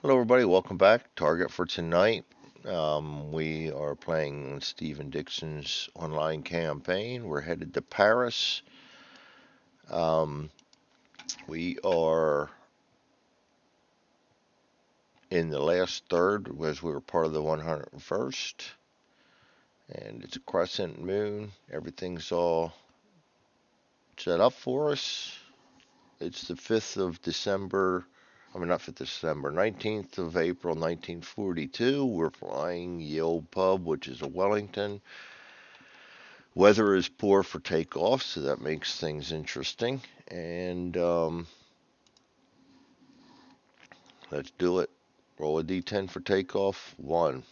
Hello, everybody. Welcome back. Target for tonight. We are playing Stephen Dixon's online campaign. We're headed to Paris. Um, we are in the last third, as we were part of the 101st, and it's a crescent moon. Everything's all set up for us. It's the 5th of December. I mean, not 5th of December, 19th of April, 1942. We're flying Yale Pub, which is a Wellington. Weather is poor for takeoff, so that makes things interesting. And let's do it. Roll a d10 for takeoff. 1,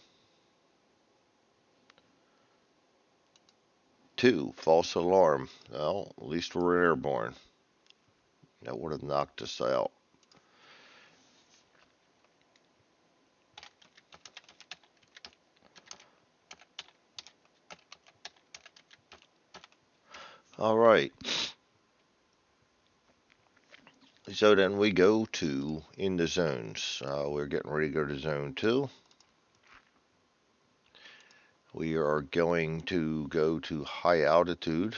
2, false alarm. Well, at least we're airborne. That would have knocked us out. All right. So then we go to in the zones. We're getting ready to go to zone 2. We are going to go to high altitude.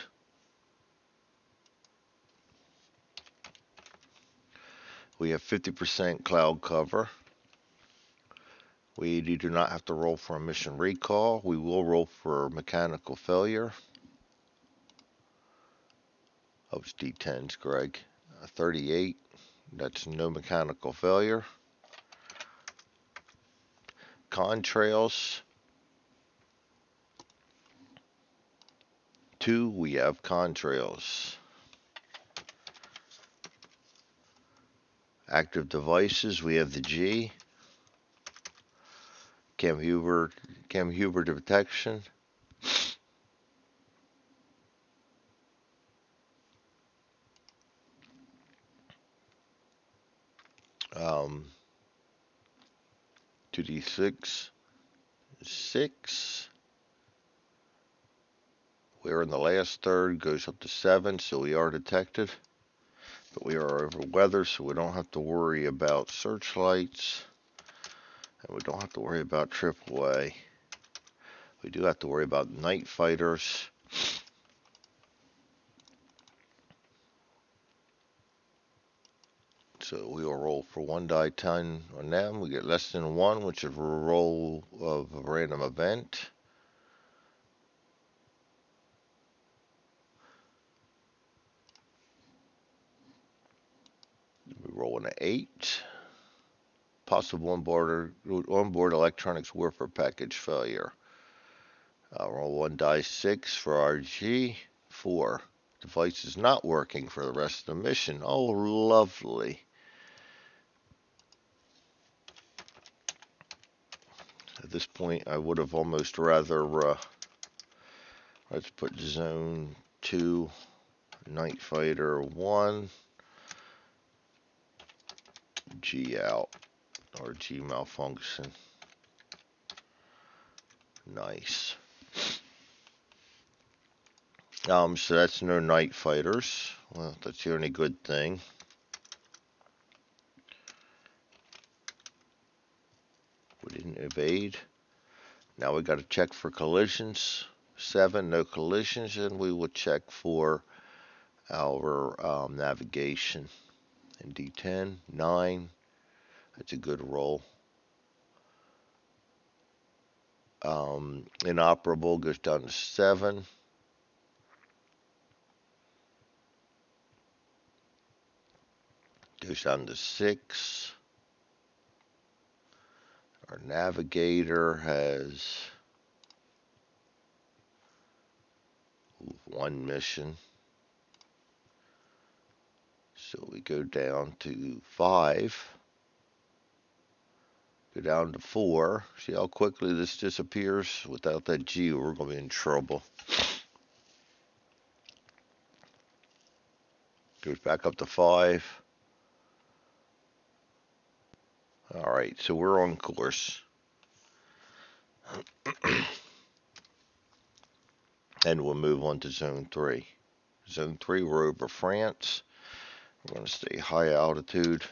We have 50% cloud cover. We do not have to roll for a mission recall. We will roll for mechanical failure. Oh, it's D10s, Greg. 38. That's no mechanical failure. Contrails. 2, we have contrails. Active devices, we have the G. Cam Huber detection. Um, 2d6. 6. We're in the last third, goes up to 7, so we are detected. But we are over weather, so we don't have to worry about searchlights. And we don't have to worry about AAA. We do have to worry about night fighters. So we will roll for 1 die 10 on them. We get less than 1, which is a roll of a random event. We roll an 8. Possible onboard electronics warfare package failure. Roll 1 die 6 for RG. 4. Device is not working for the rest of the mission. Oh, lovely. At this point, I would have almost rather, let's put zone 2, night fighter 1, G out, or G malfunction. Nice. So that's no night fighters. Well, that's the only good thing. We didn't evade. Now we got to check for collisions. 7, no collisions, and we will check for our navigation. And D10, 9. That's a good roll. Inoperable goes down to 7. Goes down to 6. Our navigator has 1 mission. So we go down to 5. Go down to 4. See how quickly this disappears? Without that G, we're going to be in trouble. Goes back up to 5. Alright, so we're on course. And we'll move on to Zone 3. Zone 3, we're over France. We're going to stay high altitude.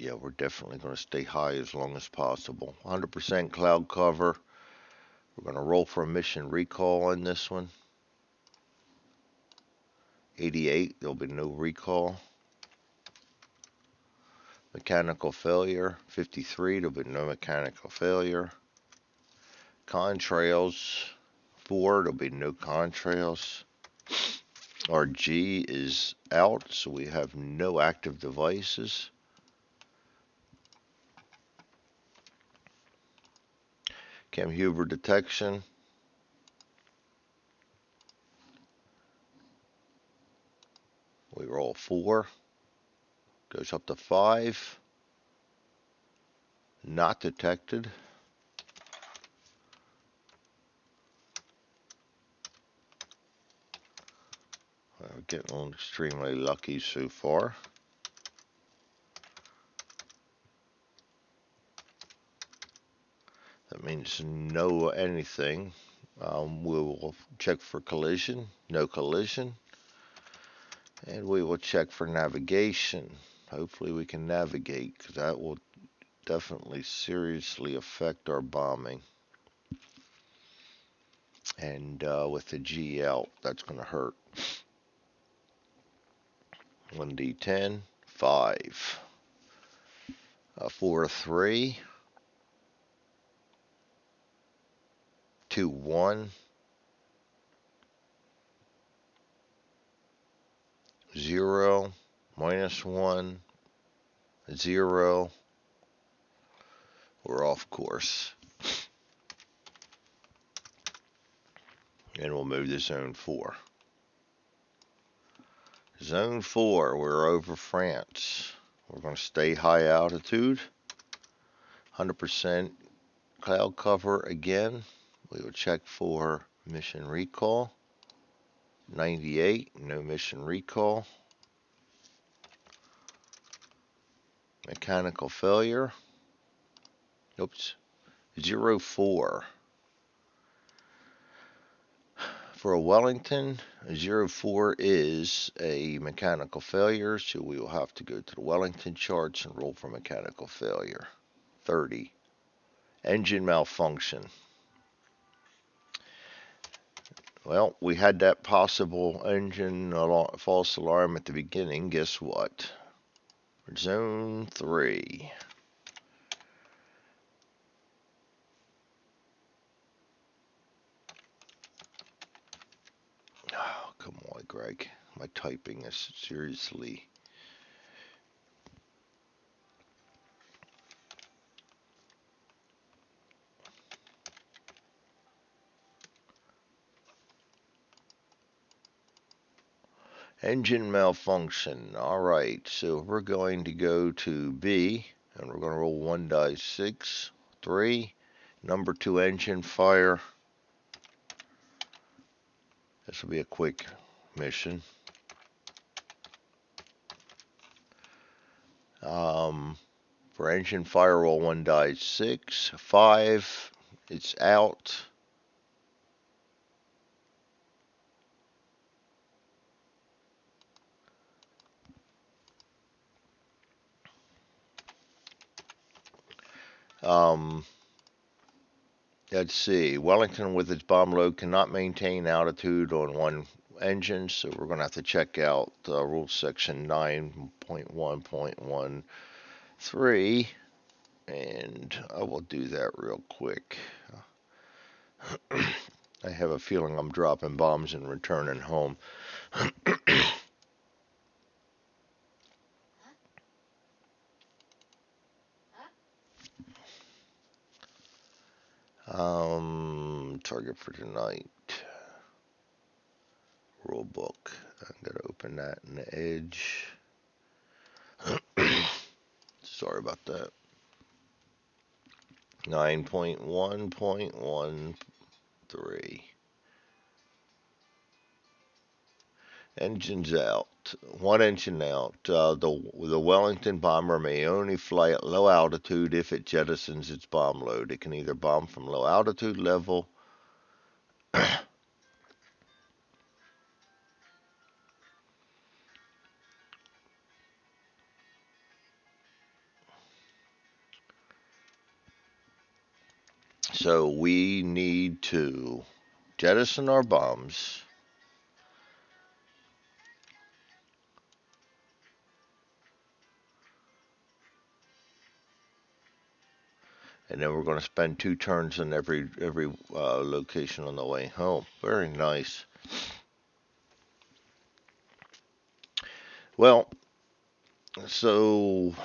Yeah, we're definitely going to stay high as long as possible. 100% cloud cover. We're going to roll for a mission recall on this one. 88, there'll be no recall. Mechanical failure. 53, there'll be no mechanical failure. Contrails. 4, there'll be no contrails. Our G is out, so we have no active devices. Cam Huber detection. We roll 4. Goes up to 5. Not detected. We're getting extremely lucky so far. That means no anything. We will check for collision. No collision. And we will check for navigation. Hopefully we can navigate, because that will definitely seriously affect our bombing. And with the G out, that's going to hurt. 1d10, 5. 4, 3. 2, 1. 0. -1. 0. We're off course. And we'll move to zone 4. Zone 4, we're over France. We're going to stay high altitude. 100% cloud cover again. We will check for mission recall. 98, no mission recall. Mechanical failure. Oops. 04. For a Wellington, 04 is a mechanical failure, so we will have to go to the Wellington charts and roll for mechanical failure. 30. Engine malfunction. Well, we had that possible engine false alarm at the beginning. Guess what? Zone 3. Oh, come on, Greg. My typing is seriously. Engine malfunction. All right, so we're going to go to B, and we're going to roll 1 die 6, 3. Number 2 engine fire. This will be a quick mission. For engine fire, roll 1 die 6, 5. It's out. Let's see. Wellington with its bomb load cannot maintain altitude on one engine, so we're going to have to check out rule section 9.1.13, and I will do that real quick. I have a feeling I'm dropping bombs and returning home. Target for tonight. Rule book. I'm going to open that in the Edge. Sorry about that. 9.1.13. Engines out. One engine out. The Wellington bomber may only fly at low altitude if it jettisons its bomb load. It can either bomb from low altitude level So we need to jettison our bombs. And then we're going to spend 2 turns in every location on the way home. Very nice. Well, so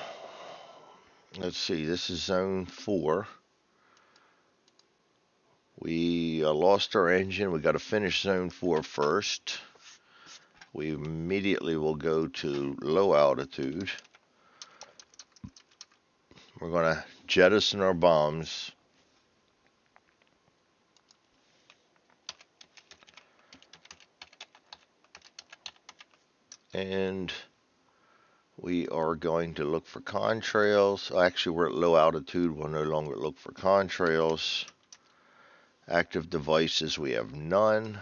let's see. This is zone 4. We lost our engine. We got to finish zone 4 first. We immediately will go to low altitude. We're going to jettison our bombs. And we are going to look for contrails. Actually, we're at low altitude. We'll no longer look for contrails. Active devices, we have none.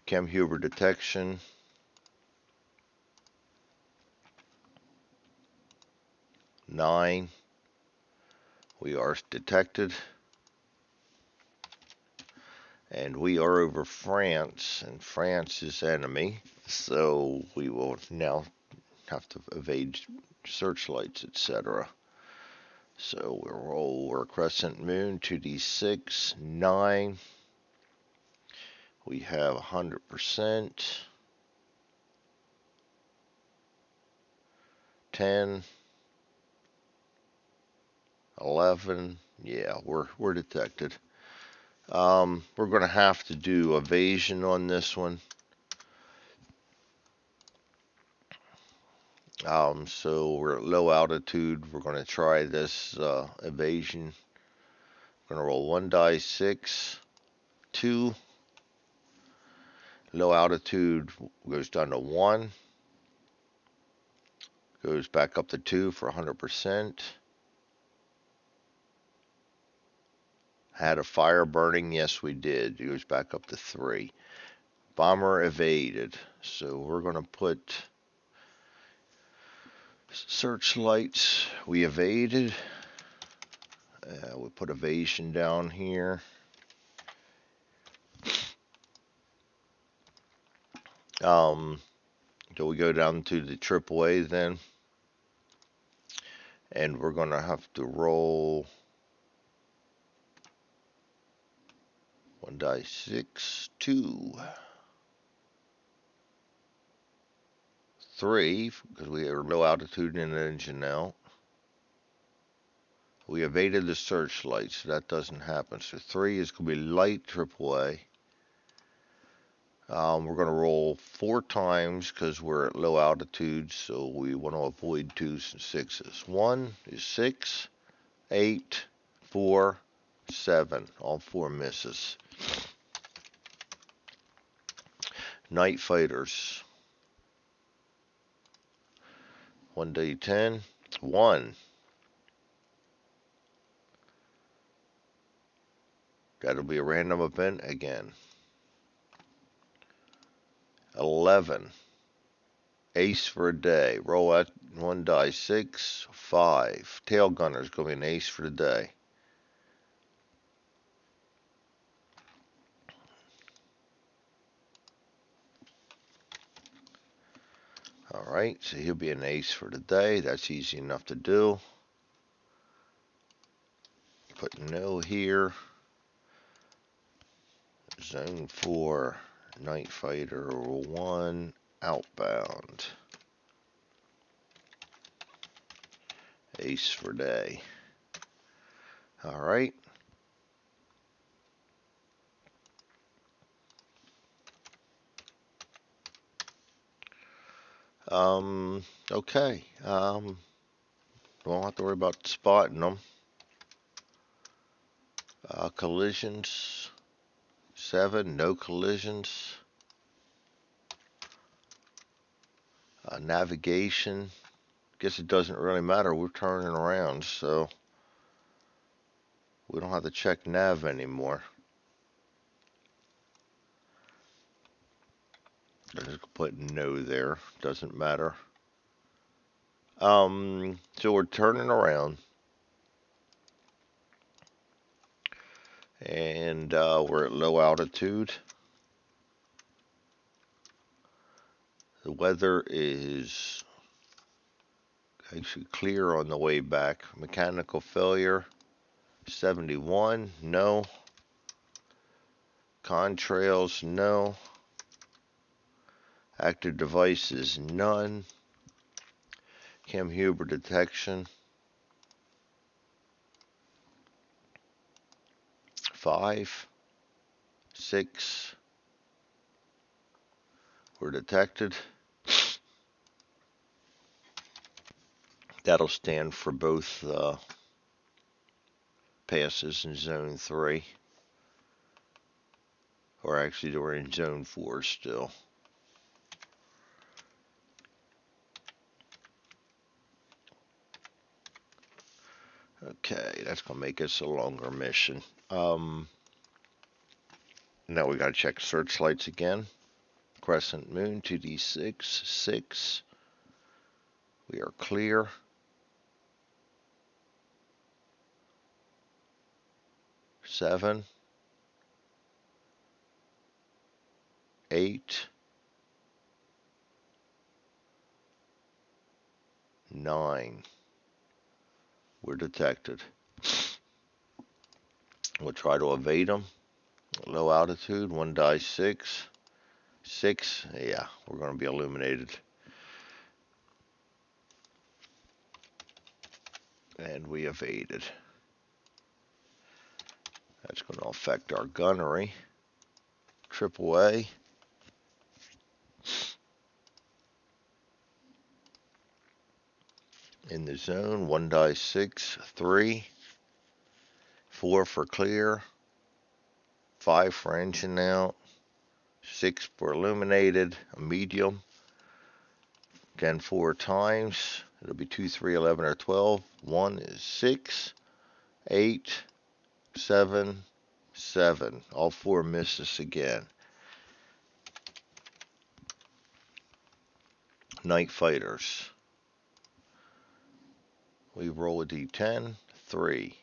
ChemHuber detection. 9. We are detected. And we are over France, and France is enemy. So we will now have to evade searchlights, etc. So we'll roll our crescent moon, 2d6, 9. We have 100%. 10. 11. Yeah, we're detected. We're going to have to do evasion on this one. So we're at low altitude. We're going to try this evasion. We're going to roll 1 die 6, 2. Low altitude goes down to 1. Goes back up to 2 for 100%. Had a fire burning? Yes, we did. It goes back up to 3. Bomber evaded. So we're going to put searchlights. We evaded. We put evasion down here. So we go down to the AAA then. And we're going to have to roll 1 die 6, 2, 3, because we are low altitude in the engine now. We evaded the searchlight, so that doesn't happen. So 3 is going to be light AAA. We're going to roll 4 times because we're at low altitude, so we want to avoid 2s and 6s. 1 is 6, 8, 4, 7. All 4 misses. Night fighters. 1d10. 1. That'll be a random event again. 11. Ace for a day. Roll out 1 die 6, 5. Tail gunner's going to be an ace for the day. Alright, so he'll be an ace for the day. That's easy enough to do. Put no here. Zone 4, Night Fighter 1, outbound. Ace for day. Alright. Okay. Don't have to worry about spotting them. Collisions. 7, no collisions. Navigation. Guess it doesn't really matter. We're turning around, so we don't have to check nav anymore. Just put no there. Doesn't matter. So we're turning around. And we're at low altitude. The weather is actually clear on the way back. Mechanical failure, 71, no. Contrails, no. Active devices, none. Cam Huber detection, 5, 6 were detected. That'll stand for both passes in Zone 3. Or actually, we're in Zone 4 still. Okay, that's going to make us a longer mission. Now we got to check searchlights again. Crescent Moon, 2D6, 6. We are clear. 7, 8, 9 were detected. We'll try to evade them. Low altitude, 1 die 6. 6, yeah, we're going to be illuminated. And we evaded. That's going to affect our gunnery. AAA. In the zone, 1 die 6, 3. 4 for clear. 5 for engine out. 6 for illuminated, a medium. Again, 4 times. It'll be 2, 3, 11, or 12. 1 is 6, 8, 7, 7. All 4 miss us again. Night fighters. We roll a d10, 3.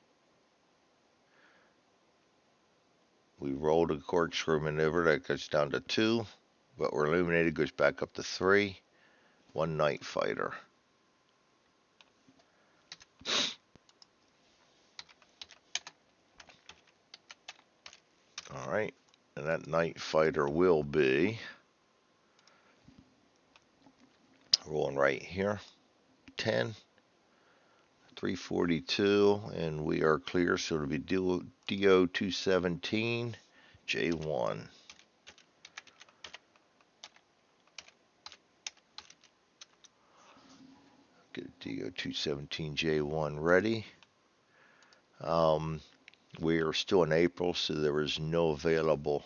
We rolled a corkscrew maneuver that goes down to 2, but we're illuminated, goes back up to 3. 1 night fighter. Alright, and that night fighter will be rolling right here. 10, 342, and we are clear, so it'll be DO 217, J1. Get DO 217, J1 ready. We are still in April, so there is no available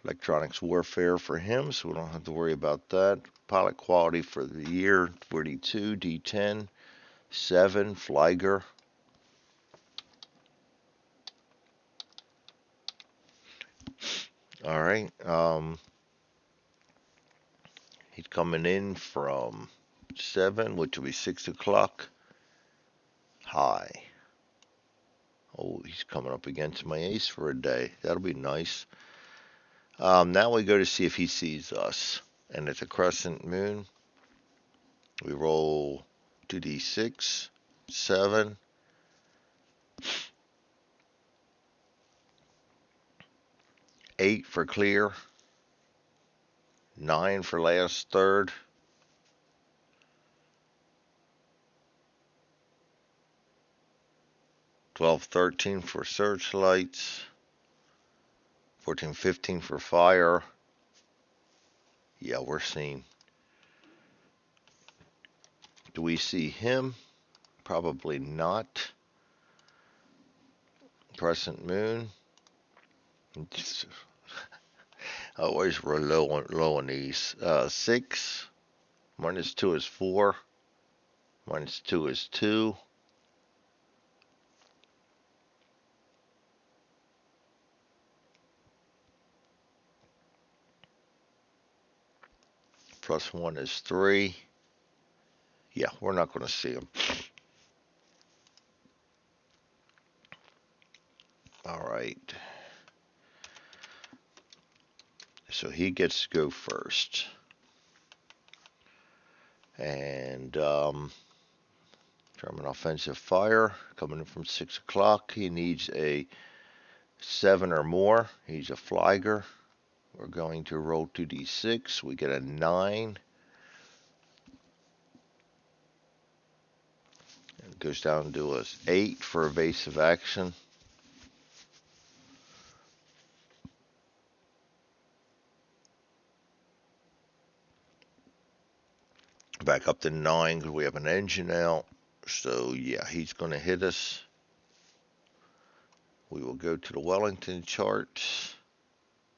electronics warfare for him, so we don't have to worry about that. Pilot quality for the year, 42, D10, 7, Flieger. All right. He's coming in from 7, which will be 6 o'clock. High. Oh, he's coming up against my ace for a day. That'll be nice. Now we go to see if he sees us. And it's a crescent moon. We roll 2d6, 7. 8 for clear. 9 for last third. 12, 13 for searchlights. 14, 15 for fire. Yeah, we're seen. Do we see him? Probably not. Crescent moon. I always roll low on these. 6. Minus 2 is 4. Minus 2 is 2. Plus 1 is 3. Yeah, we're not going to see him. All right. So he gets to go first. And German offensive fire coming in from 6 o'clock. He needs a 7 or more. He's a flagger. We're going to roll 2d6. We get a 9. It goes down to a 8 for evasive action. Back up to 9 because we have an engine out. So yeah, he's going to hit us. We will go to the Wellington chart.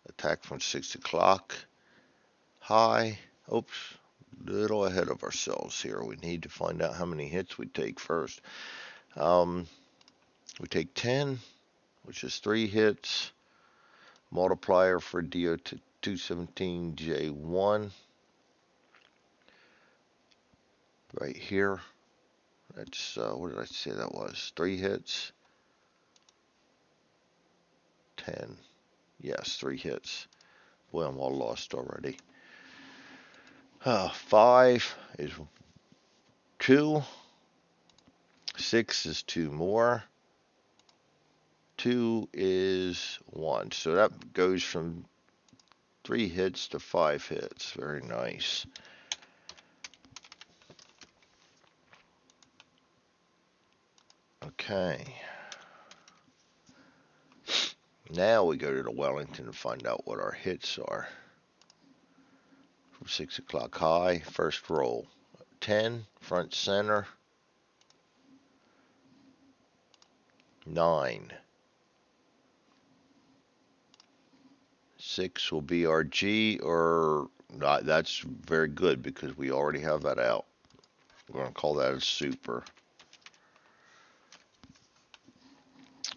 Attack from 6 o'clock. High. Oops. Little ahead of ourselves here. We need to find out how many hits we take first. We take 10, which is 3 hits. Multiplier for DO 217J1. Right here. That's, what did I say that was? 3 hits. 10. Yes, 3 hits. Boy, I'm all lost already. 5 is 2. 6 is 2 more. 2 is 1. So that goes from 3 hits to 5 hits. Very nice. Okay. Now we go to the Wellington and find out what our hits are. From 6 o'clock high, first roll. 10, front center. 9. 6 will be our G, or not. That's very good because we already have that out. We're going to call that a super.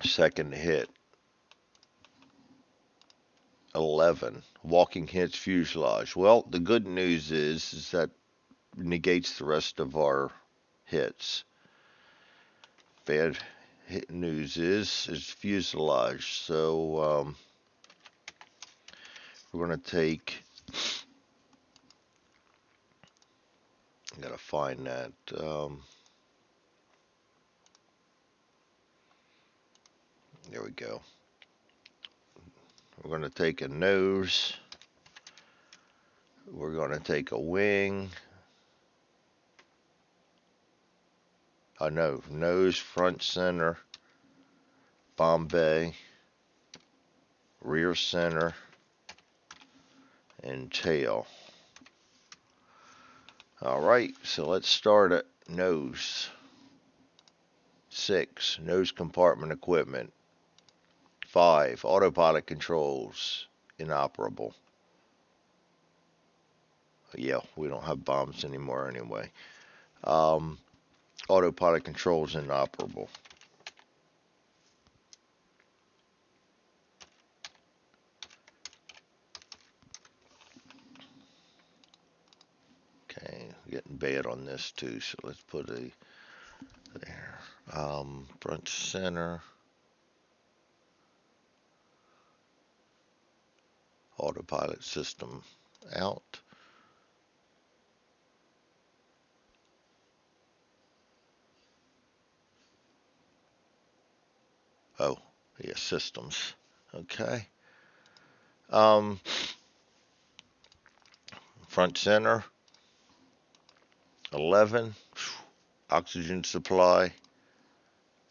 Second hit. 11. Walking hits fuselage. Well, the good news is that negates the rest of our hits. Bad news is fuselage. So we're going to take. I gotta find that. There we go. We're going to take a nose. We're going to take a wing. No, nose, front center, Bombay, rear center, and tail. Alright, so let's start at nose. 6, nose compartment equipment. 5, autopilot controls, inoperable. Yeah, we don't have bombs anymore anyway. Autopilot controls inoperable. Okay, getting bad on this too, so let's put a there. Front center. Autopilot system out. Oh, yeah, systems. Okay. Front center. 11. Oxygen supply.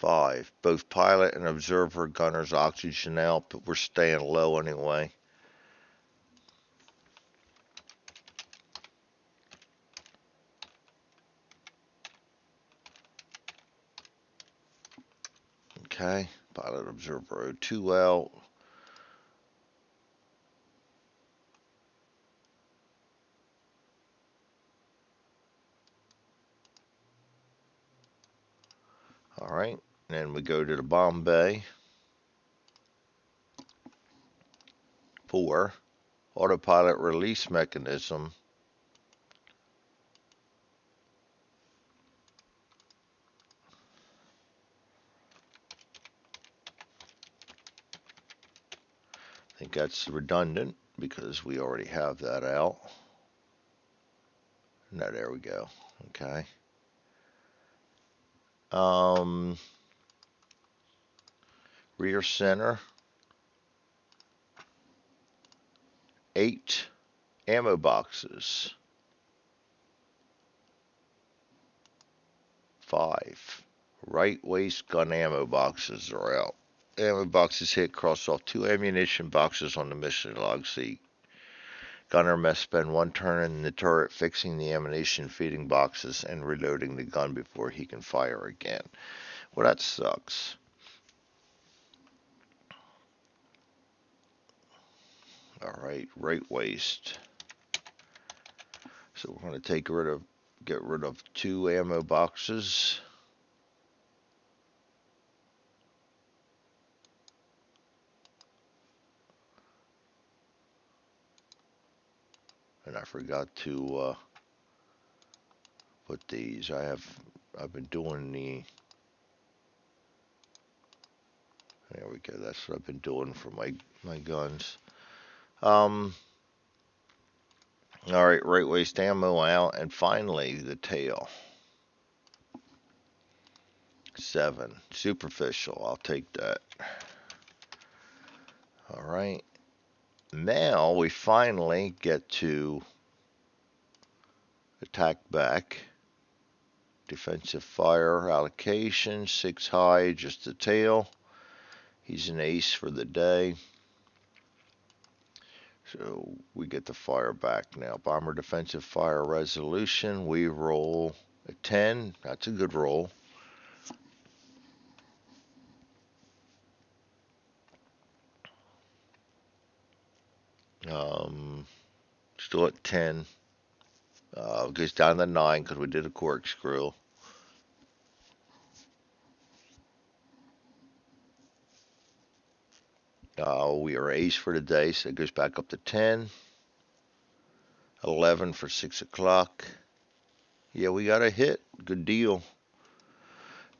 5. Both pilot and observer gunners oxygen out, but we're staying low anyway. Okay. Pilot observer O2 out. Alright. Then we go to the Bombay. 4. Autopilot release mechanism. I think that's redundant. because we already have that out. No, there we go. Okay. Um, Rear center, 8 ammo boxes, 5 right waist gun ammo boxes are out. Ammo boxes hit, cross off 2 ammunition boxes on the mission log. See, gunner must spend 1 turn in the turret fixing the ammunition feeding boxes and reloading the gun before he can fire again. Well, that sucks. Alright, right waist. So we're going to get rid of 2 ammo boxes. And I forgot to put these. I've been doing there we go. That's what I've been doing for my guns. All right, right waist ammo out, and finally the tail. 7 superficial. I'll take that. All right. Now we finally get to attack back. Defensive fire allocation, 6 high, just the tail. He's an ace for the day. So we get the fire back now. Bomber defensive fire resolution. We roll a 10. That's a good roll. Still at 10. Goes down to 9 because we did a corkscrew. We are ace for the day, so it goes back up to 10. 11 for 6 o'clock. Yeah, we got a hit. Good deal.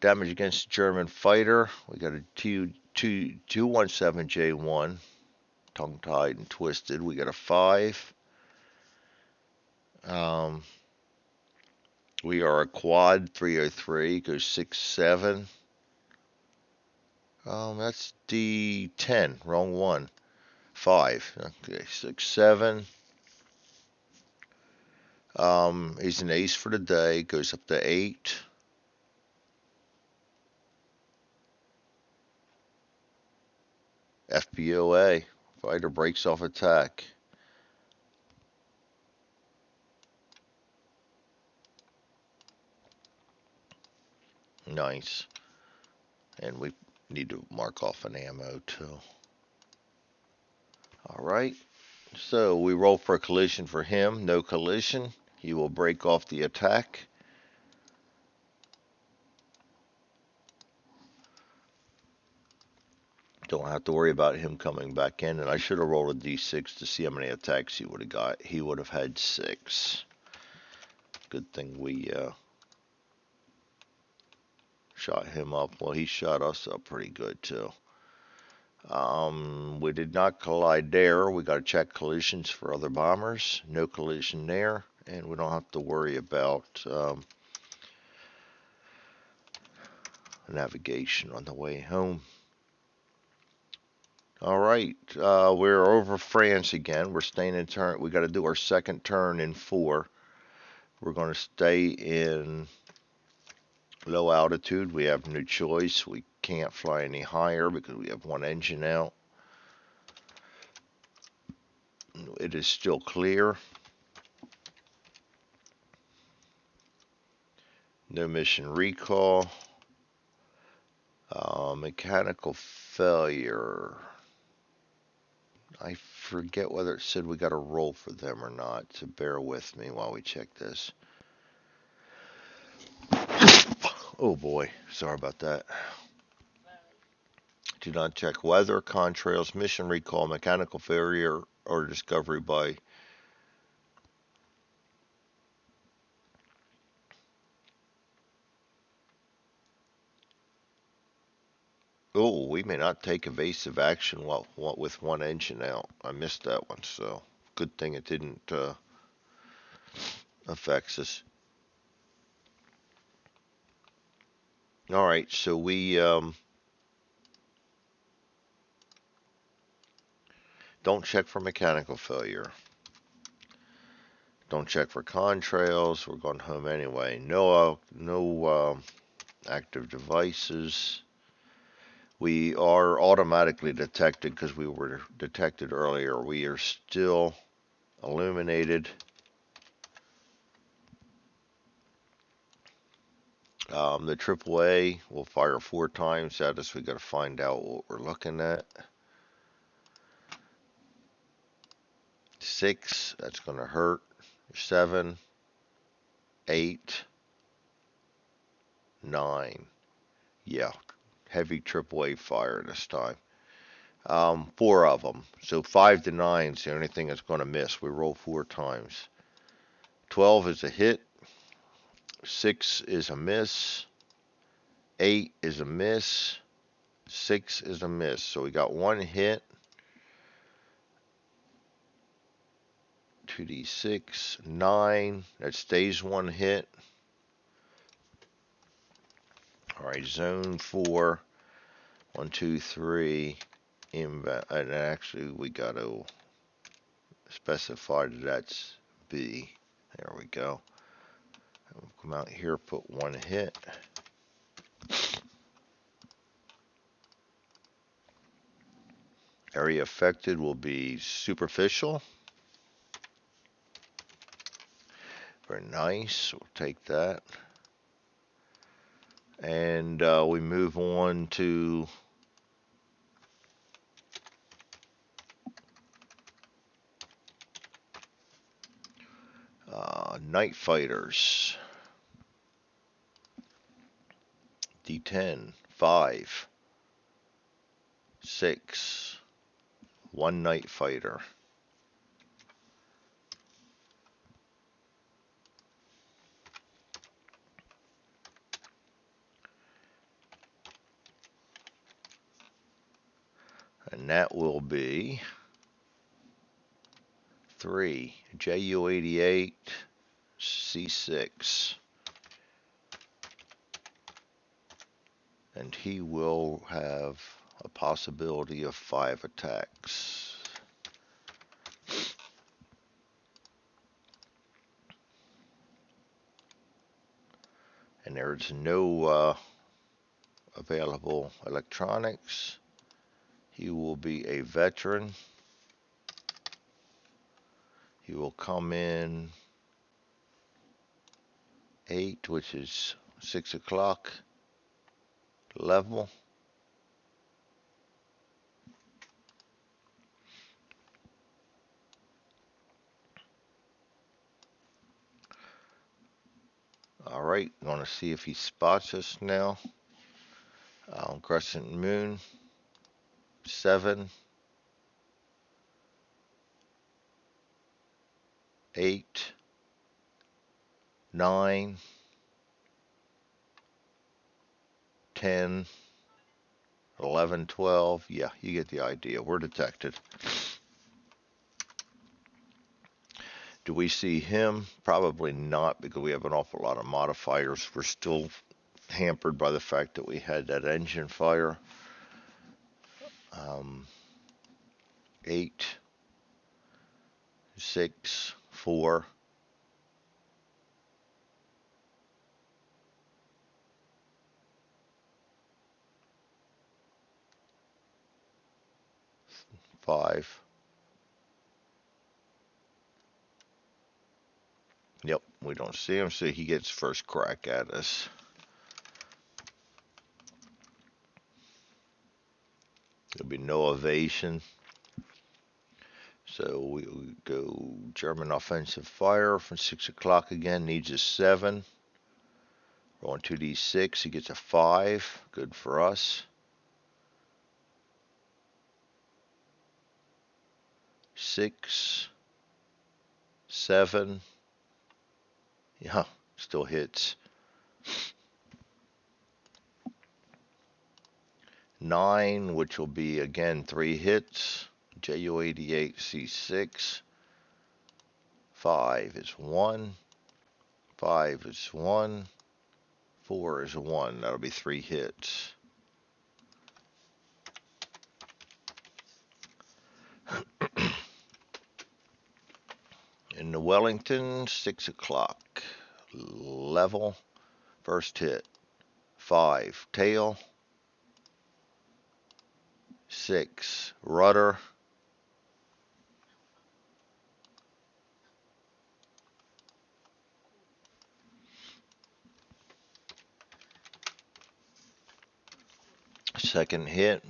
Damage against German fighter. We got a 217J1. Tongue tied and twisted. We got a 5. We are a quad 303. Goes 6, 7. That's D10. Wrong one. 5. Okay, 6, 7. He's an ace for the day. Goes up to 8. FBOA. Fighter breaks off attack. Nice. And we need to mark off an ammo too. Alright. So we roll for a collision for him. No collision. He will break off the attack. Don't have to worry about him coming back in. And I should have rolled a d6 to see how many attacks he would have got. He would have had 6. Good thing we shot him up. Well, he shot us up pretty good too. We did not collide there. We got to check collisions for other bombers. No collision there. And we don't have to worry about navigation on the way home. All right, we're over France again. We're staying in turn. We got to do our second turn in 4. We're going to stay in low altitude. We have no choice. We can't fly any higher because we have 1 engine out. It is still clear. No mission recall. Mechanical failure. I forget whether it said we got a roll for them or not, so bear with me while we check this. Oh boy, sorry about that. Do not check weather, contrails, mission recall, mechanical failure, or discovery by Oh, we may not take evasive action with one engine out. I missed that one, so good thing it didn't affect us. All right, so we don't check for mechanical failure. Don't check for contrails. We're going home anyway. No active devices. We are automatically detected because we were detected earlier. We are still illuminated. The AAA will fire 4 times at us. We got to find out what we're looking at. 6, that's going to hurt. 7, 8, 9. Yeah, heavy AAA fire this time. 4 of them. So 5 to 9 is the only thing that's going to miss. We roll 4 times. 12 is a hit. 6 is a miss. 8 is a miss. 6 is a miss. So we got 1 hit. 2d6. 9. That stays 1 hit. Alright, zone 4. 1, 2, 3. Inbound. And actually, we got to specify that that's B. There we go. We'll come out here, put 1 hit. Area affected will be superficial. Very nice. We'll take that. And we move on to night fighters. D10. 5. 6. 1 night fighter. And that will be 3. JU-88 C6. And he will have a possibility of 5 attacks. And there's no available electronics. He will be a veteran. He will come in 8, which is 6 o'clock level. Alright, going to see if he spots us now. Crescent Moon. 7. 8. 9. 10. 11, 12. Yeah, you get the idea. We're detected. Do we see him? Probably not, because we have an awful lot of modifiers. We're still hampered by the fact that we had that engine fire. 8, 6, 4. 5. Yep, we don't see him, so he gets first crack at us. There'll be no evasion. So we go German offensive fire from 6 o'clock again. Needs a 7. Rolling 2d6. He gets a 5. Good for us. 6. 7. Yeah, still hits. 9, which will be again 3 hits. JU88 C6. 5 is 1. 5 is 1. 4 is 1. That'll be 3 hits. In the Wellington, 6 o'clock. Level. First hit. 5. Tail. 6. Rudder. 2nd hit.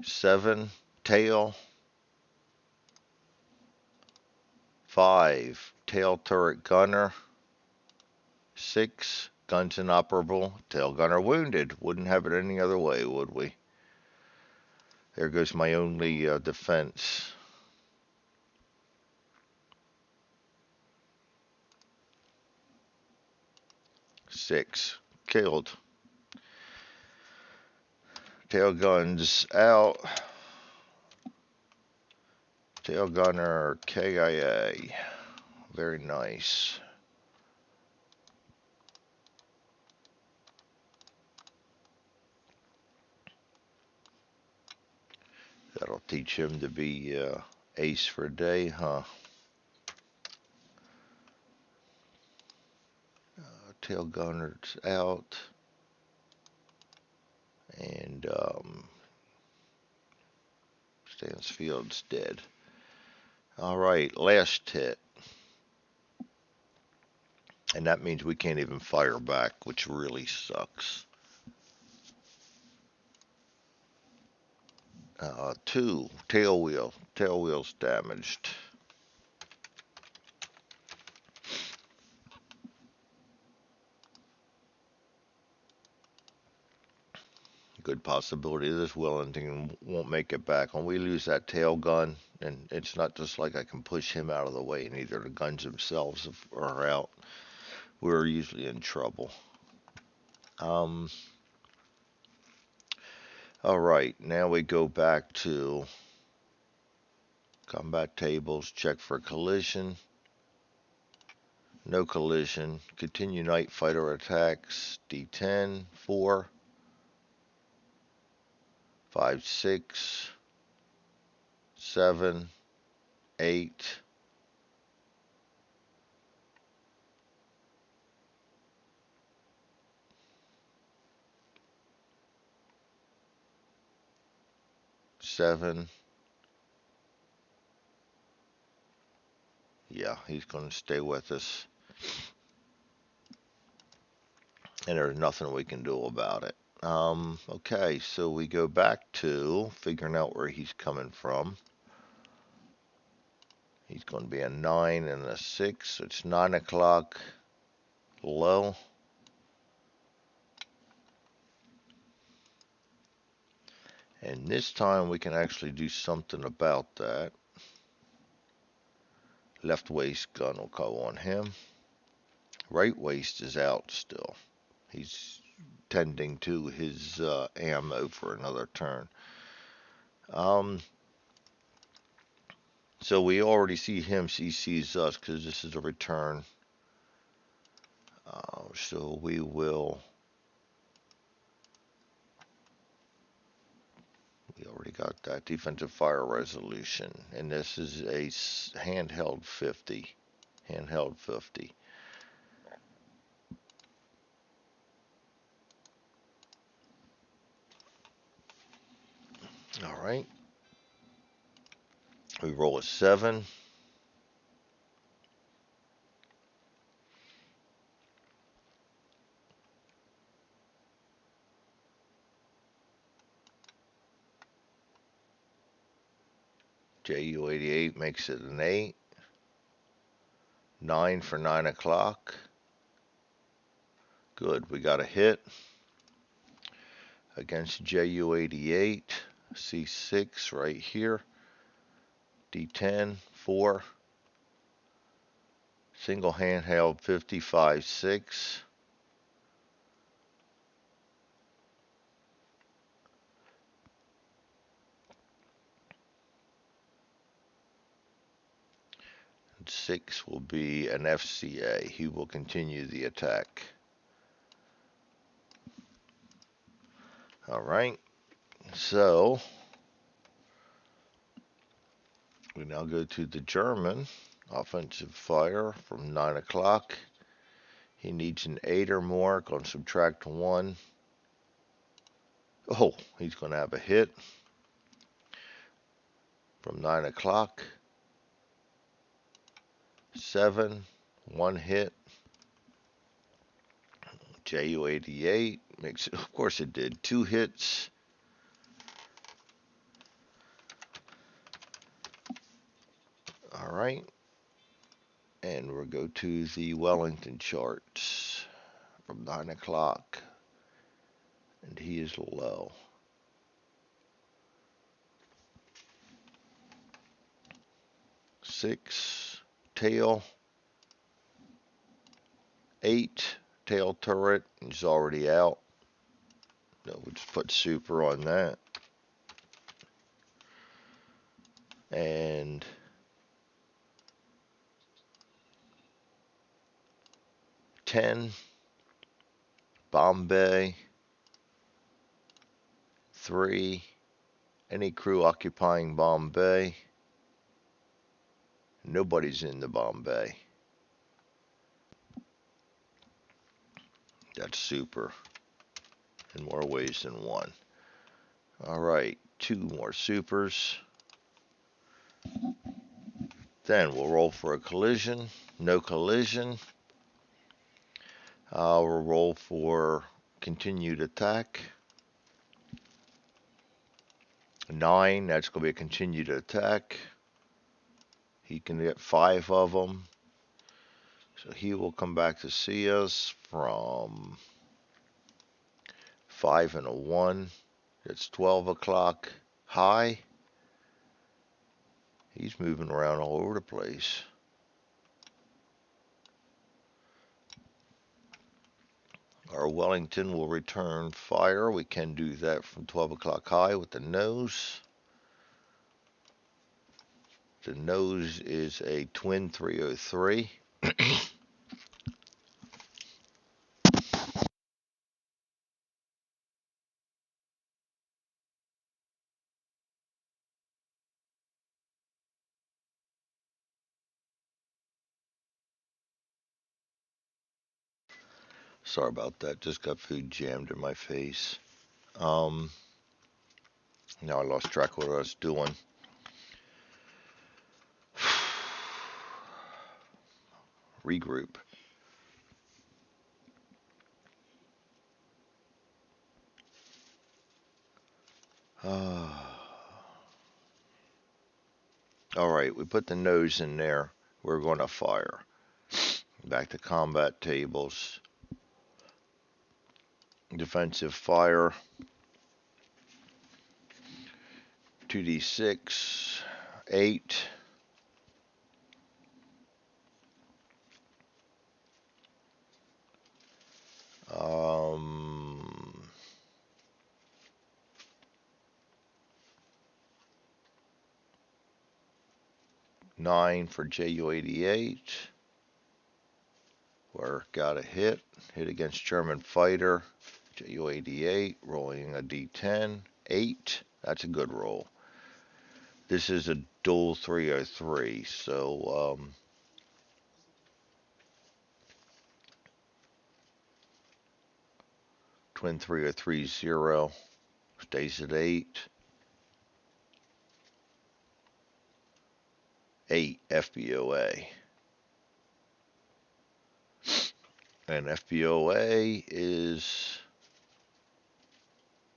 7. Tail. 5. Tail turret gunner. 6. Guns inoperable. Tail gunner wounded. Wouldn't have it any other way, would we? There goes my only defense. 6. Killed. Tail guns out. Tail gunner KIA. Very nice. That'll teach him to be ace for a day, huh? Tail gunner's out. And Stansfield's dead. Alright, last hit. And that means we can't even fire back, which really sucks. 2. Tail wheel. Tail wheel's damaged. Good possibility this Wellington won't make it back. When we lose that tail gun, and it's not just like I can push him out of the way, neither the guns themselves are out. We're usually in trouble. Alright, now we go back to combat tables, check for collision. No collision. Continue night fighter attacks. D10, 4, 5, 6, 7, 8. 7. Yeah, he's going to stay with us. And there's nothing we can do about it. Okay, so we go back to figuring out where he's coming from. He's going to be a 9 and a 6. So it's 9 o'clock low. And this time we can actually do something about that. Left waist gun will go on him. Right waist is out still. He's tending to his ammo for another turn. So we already see him. He sees us because this is a return. So we will. We already got that defensive fire resolution, and this is a handheld 50. Handheld 50. All right. We roll a 7. JU88 makes it an 8. 9 for 9 o'clock. Good, we got a hit. Against JU88. C6 right here. D10, 4. Single handheld 55, 6. 6 will be an FCA. He will continue the attack. All right. So we now go to the German offensive fire from 9 o'clock. He needs an 8 or more. Going to subtract 1. Oh, he's going to have a hit from 9 o'clock. 7, 1 hit. JU-88 makes it, of course it did, 2 hits. All right. And we'll go to the Wellington charts from 9 o'clock. And he is low. 6, tail. 8, tail turret. He's already out. No, we'll just put super on that. And 10, Bombay. 3, any crew occupying Bombay. Nobody's in the Bombay. That's super in more ways than one. All right, 2 more supers. Then we'll roll for a collision. No collision. We'll roll for continued attack. 9, that's going to be a continued attack. He can get 5 of them. So he will come back to see us from 5 and a 1. It's 12 o'clock high. He's moving around all over the place. Our Wellington will return fire. We can do that from 12 o'clock high with the nose. The nose is a twin 303. Sorry about that. Just got food jammed in my face. Now I lost track of what I was doing. Regroup. All right, we put the nose in there. We're going to fire. Back to combat tables. Defensive fire. 2d6. 8. 9 for JU-88. Where got a hit. Hit against German fighter. JU-88 rolling a d10. 8. That's a good roll. This is a dual 303. So, twin 3030 stays at 8. 8 FBOA. And FBOA is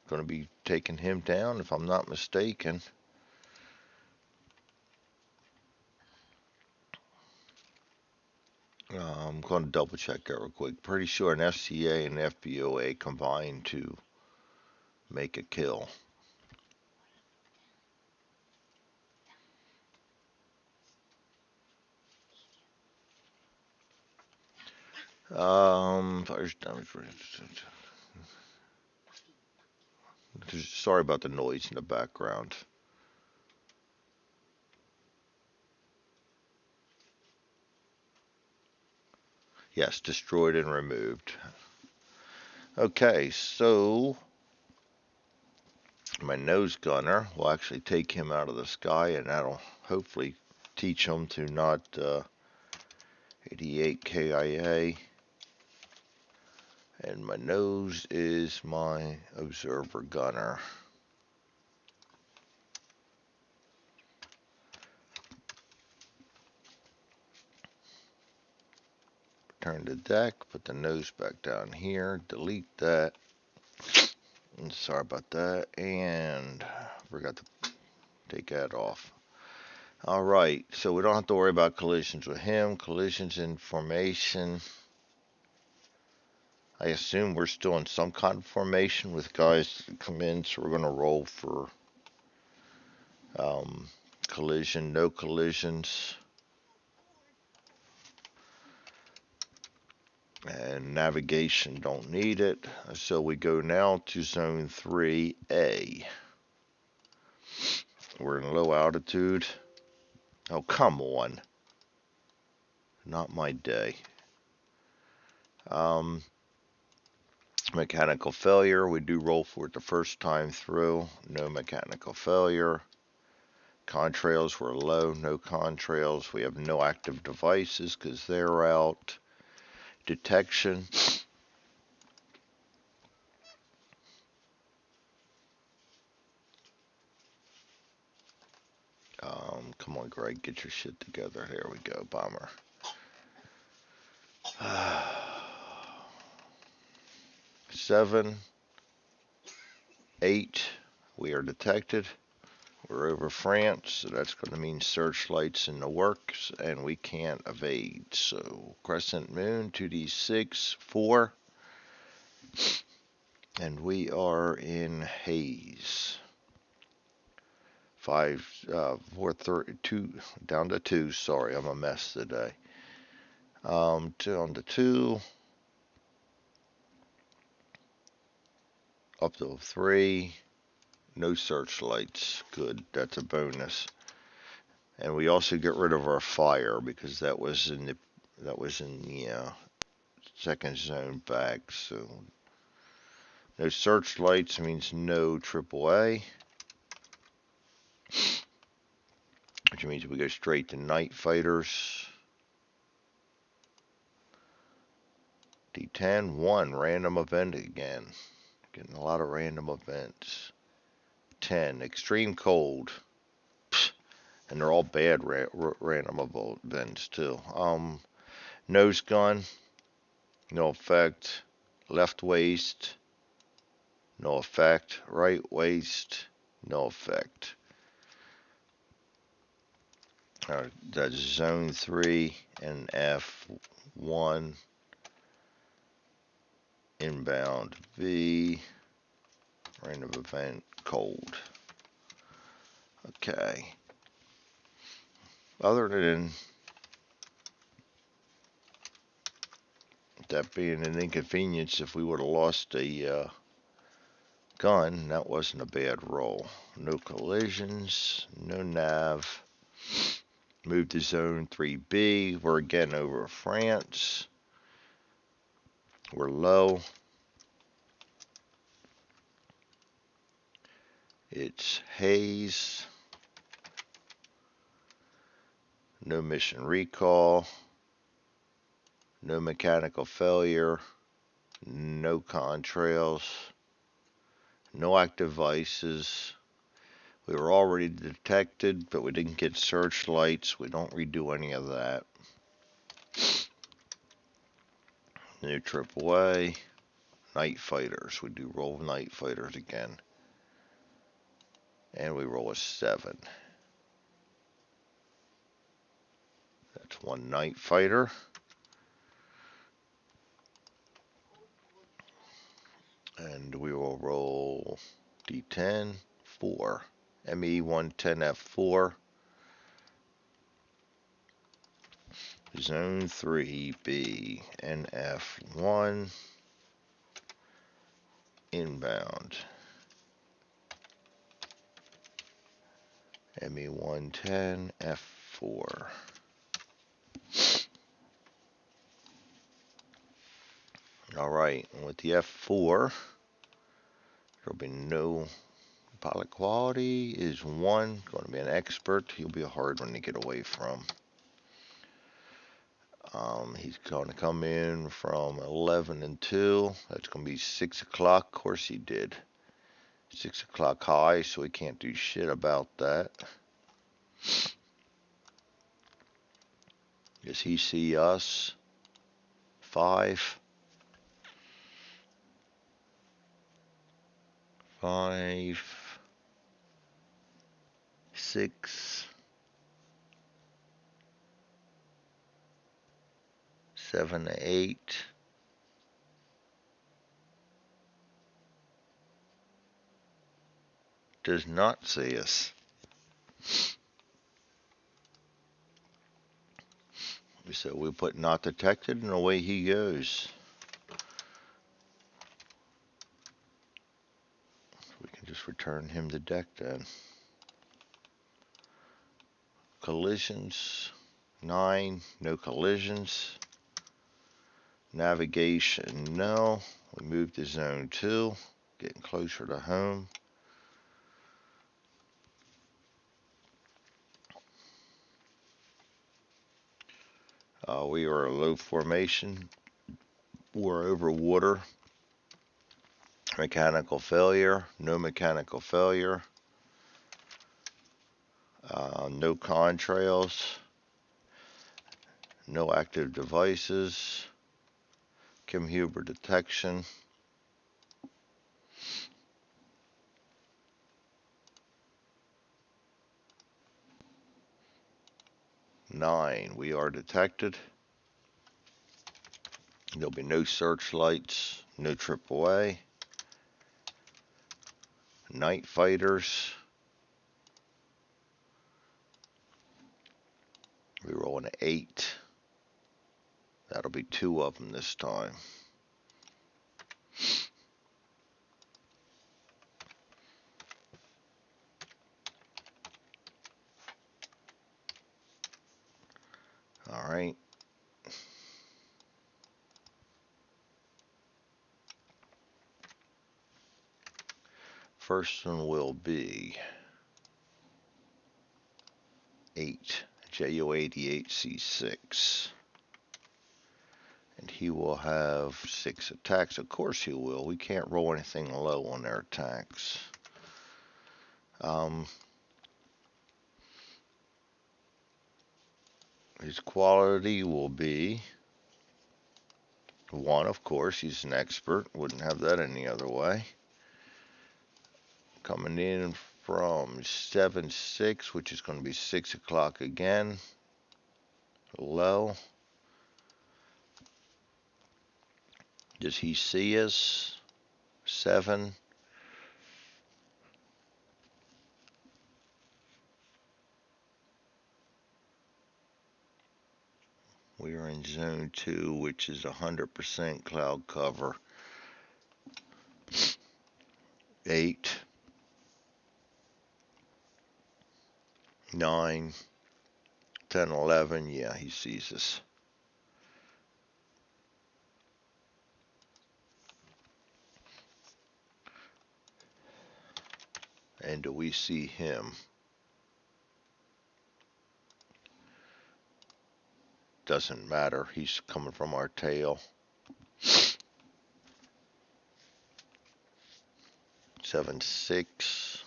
going to be taking him down, if I'm not mistaken. I'm going to double check that real quick. Pretty sure an FCA and FBOA combined to make a kill. Fires damage. Sorry about the noise in the background. Yes, destroyed and removed. Okay, so my nose gunner will actually take him out of the sky, and that'll hopefully teach him to not 88 KIA. And my nose is my observer gunner. Turn the deck, put the nose back down here, delete that. And sorry about that, and forgot to take that off. Alright, so we don't have to worry about collisions with him. Collisions in formation. I assume we're still in some kind of formation with guys that come in, so we're going to roll for collision, no collisions. And navigation, don't need it. So we go now to zone 3A. We're in low altitude. Oh, come on. Not my day. Mechanical failure. We do roll for it the first time through. No mechanical failure. Contrails were low. No contrails. We have no active devices because they're out. Detection. Come on, Greg. Get your shit together. There we go. Bomber. 7, 8. We are detected. We're over France, so that's going to mean searchlights in the works, and we can't evade. So crescent moon, 2d6, 4, and we are in haze. 5, 4, 3, 2, down to 2. Sorry, I'm a mess today. Down to 2, up to 3. No searchlights. Good, that's a bonus. And we also get rid of our fire because that was in the second zone back. So no searchlights means no AAA, which means we go straight to night fighters. D10, 1 random event again. Getting a lot of random events. 10 extreme cold. And they're all bad random events too. Nose gun, no effect. Left waist, no effect. Right waist, no effect. That's zone 3 and F1. Inbound V. Random event cold. Okay. Other than that being an inconvenience, if we would have lost a gun, that wasn't a bad roll. No collisions, no nav. Move to zone 3B. We're again over France. We're low. It's haze. No mission recall. No mechanical failure. No contrails. No active devices. We were already detected, but we didn't get searchlights. We don't redo any of that. New AAA. Night fighters. We do roll night fighters again. And we roll a 7. That's 1 night fighter. And we will roll D10, 4. ME110F4. Zone 3B, NF1. Inbound. ME110F4. Alright, with the F4, there'll be no pilot quality is 1. Going to be an expert. He'll be a hard one to get away from. He's going to come in from 11 and 2. That's going to be 6 o'clock. Of course he did. 6 o'clock high, so we can't do shit about that. Does he see us? 5. 5. 6. 7, 8. Does not see us. So we put not detected and away he goes. We can just return him to deck then. Collisions, 9, no collisions. Navigation, no. We moved to zone 2, getting closer to home. We are a low formation. We're over water. Mechanical failure, no mechanical failure. No contrails. No active devices. Kim Huber detection. Nine, we are detected. There'll be no searchlights, no AAA. Night fighters. We roll an 8. That'll be 2 of them this time. All right. First one will be 8, JU88C6. And he will have 6 attacks. Of course he will. We can't roll anything low on their attacks. His quality will be 1, of course. He's an expert. Wouldn't have that any other way. Coming in from 7-6, which is going to be 6 o'clock again. Low. Does he see us? 7. We are in zone 2, which is 100% cloud cover. 8. 9. 10, 11. Yeah, he sees us. And do we see him? Doesn't matter. He's coming from our tail. 7, 6.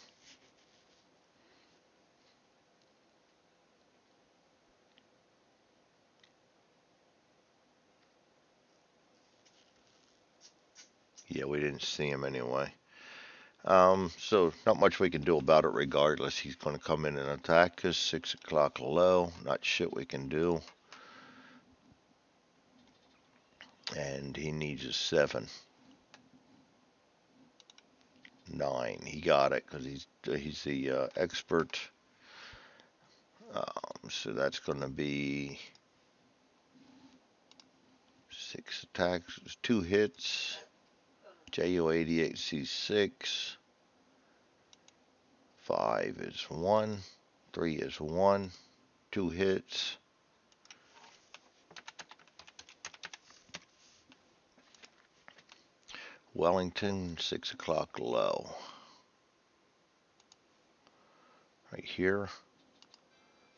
Yeah, we didn't see him anyway. So not much we can do about it regardless. He's going to come in and attack us. 6 o'clock low. Not shit we can do. And he needs a 7. 9. He got it because he's the expert. So that's going to be 6 attacks, 2 hits. JU88C6. 5 is 1. 3 is 1. 2 hits. Wellington, 6 o'clock low. Right here.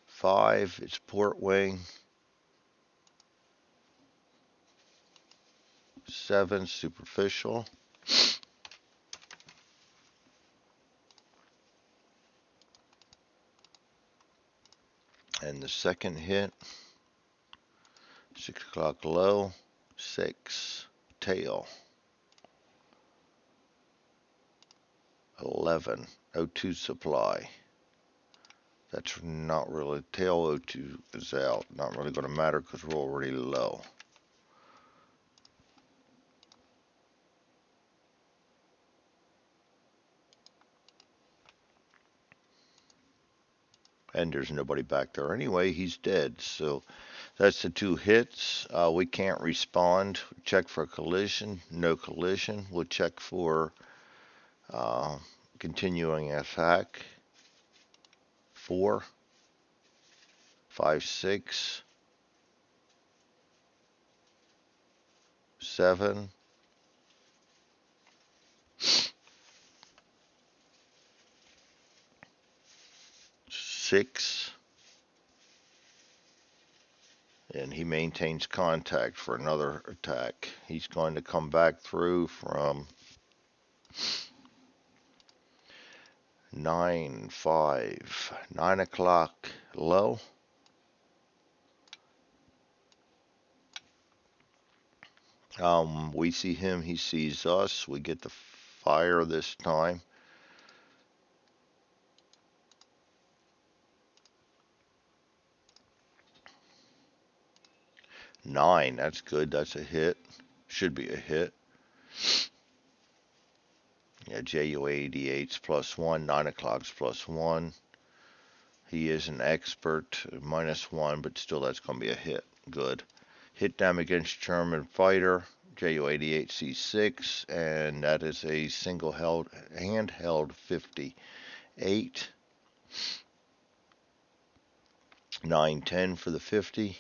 5, it's port wing. 7, superficial. And the second hit, 6 o'clock low, 6, tail. 11, O2 supply. That's not really, tail O2 is out. Not really going to matter because we're already low. And there's nobody back there anyway. He's dead. So that's the 2 hits. We can't respond. Check for collision. No collision. We'll check for continuing attack. 4, 5, 6, 7, 6, and he maintains contact for another attack. He's going to come back through from 9, 5, 9 o'clock low. We see him, he sees us. We get the fire this time. Nine, that's good. That's a hit. Should be a hit. Yeah, JU88's +1, 9 o'clock's +1. He is an expert, -1, but still that's going to be a hit. Good. Hit them against German fighter, JU88 C6, and that is a single handheld 58. 9-10 for the 50.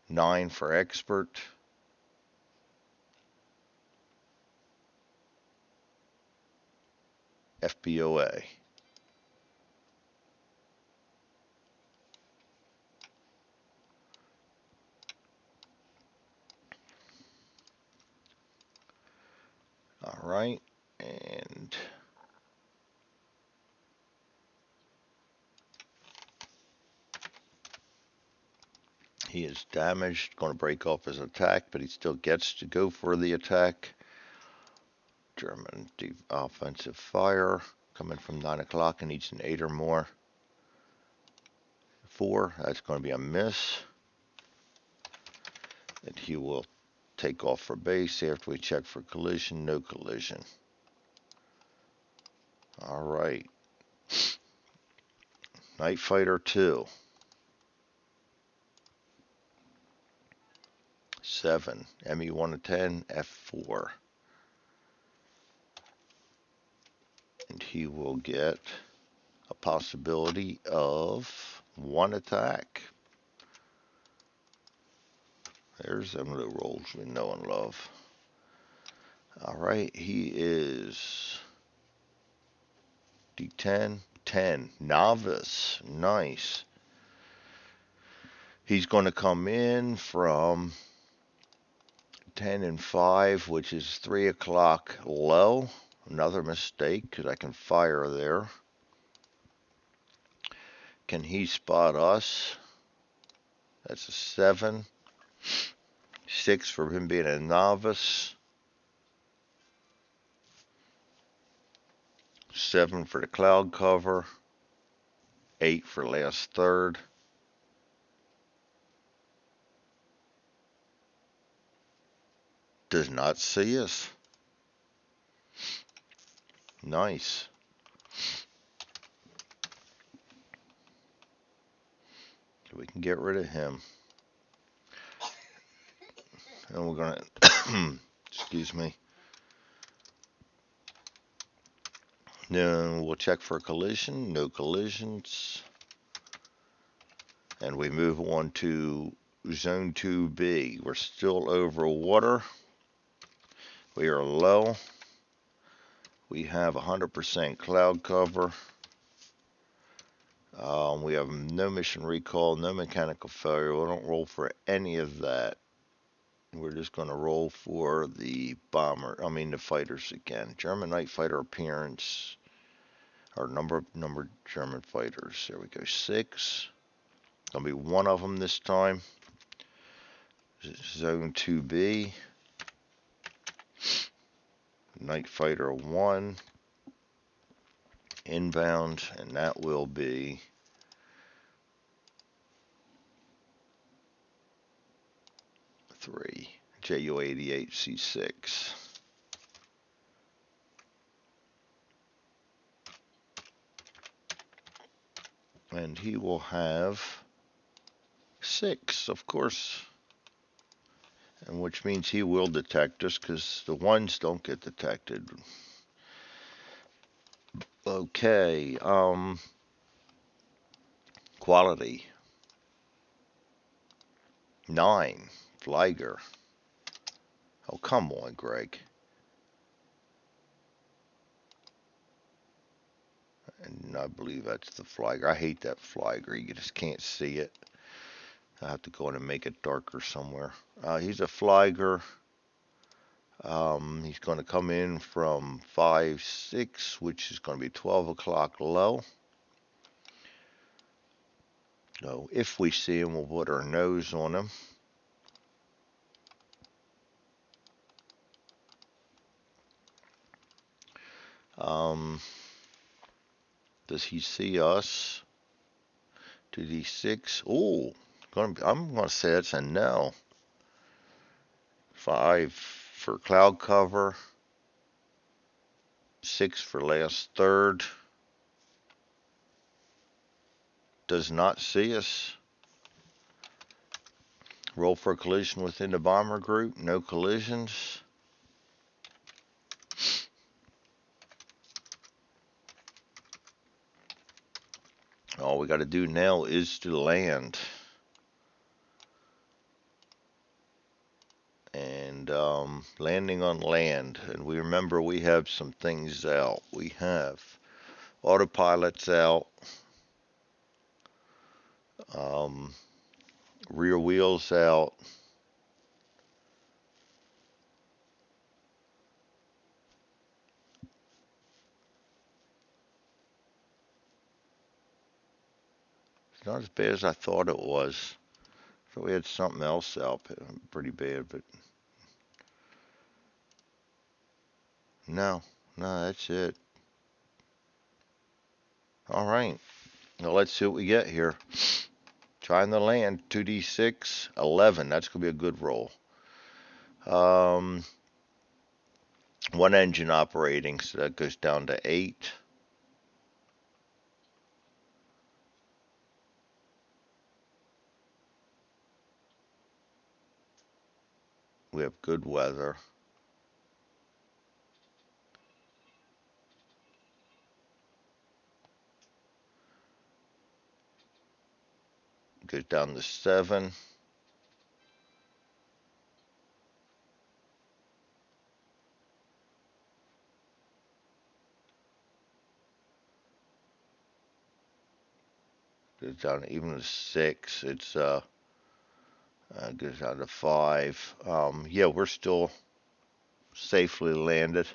9 for expert. FBOA. All right, and he is damaged, going to break off his attack, but he still gets to go for the attack. German offensive fire coming from 9 o'clock and needs an 8 or more. 4, that's going to be a miss. And he will take off for base after we check for collision. No collision. All right. Night Fighter 2. 7, ME1-10, F4. And he will get a possibility of 1 attack. There's them little rolls we know and love. All right, he is D10, 10, novice, nice. He's going to come in from 10 and 5, which is 3 o'clock low. Another mistake because I can fire there. Can he spot us? That's a 7. 6 for him being a novice. 7 for the cloud cover. 8 for last third. Does not see us. Nice. We can get rid of him. And we're going to, excuse me. Then we'll check for collision. No collisions. And we move on to Zone 2B. We're still over water. We are low. We have 100% cloud cover. We have no mission recall, no mechanical failure. We don't roll for any of that. We're just going to roll for the the fighters again. German night fighter appearance, or number of German fighters. There we go, 6. Gonna be one of them this time. Zone 2B. Night fighter 1. Inbound, and that will be three. JU-88C6. And he will have 6, of course. And which means he will detect us, because the ones don't get detected. Okay, quality. 9, Flieger. Oh, come on, Greg. And I believe that's the Flieger. I hate that Flieger. You just can't see it. I have to go in and make it darker somewhere. He's a Flieger. He's going to come in from 5-6, which is going to be 12 o'clock low. So if we see him, we'll put our nose on him. Does he see us? 2D6. Oh, I'm going to say it's a no. 5 for cloud cover. 6 for last third. Does not see us. Roll for collision within the bomber group. No collisions. All we got to do now is to land. And landing on land. And we remember we have some things out. We have autopilot's out. Rear wheels out. It's not as bad as I thought it was. So we had something else out pretty bad, but no, that's it. All right, now let's see what we get here. Trying to land 2D6, 11. That's gonna be a good roll. One engine operating, so that goes down to 8. We have good weather. Goes down to 7. Goes down to even to 6. It's goes down to 5. Yeah, we're still safely landed.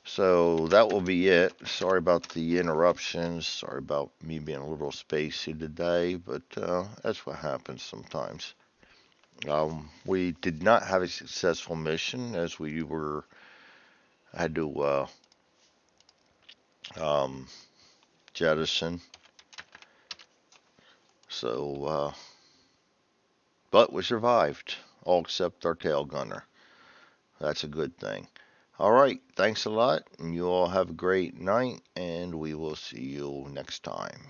So that will be it. Sorry about the interruptions. Sorry about me being a little spacey today, but that's what happens sometimes. We did not have a successful mission as we had to jettison. So, but we survived, all except our tail gunner. That's a good thing. All right, thanks a lot, and you all have a great night, and we will see you next time.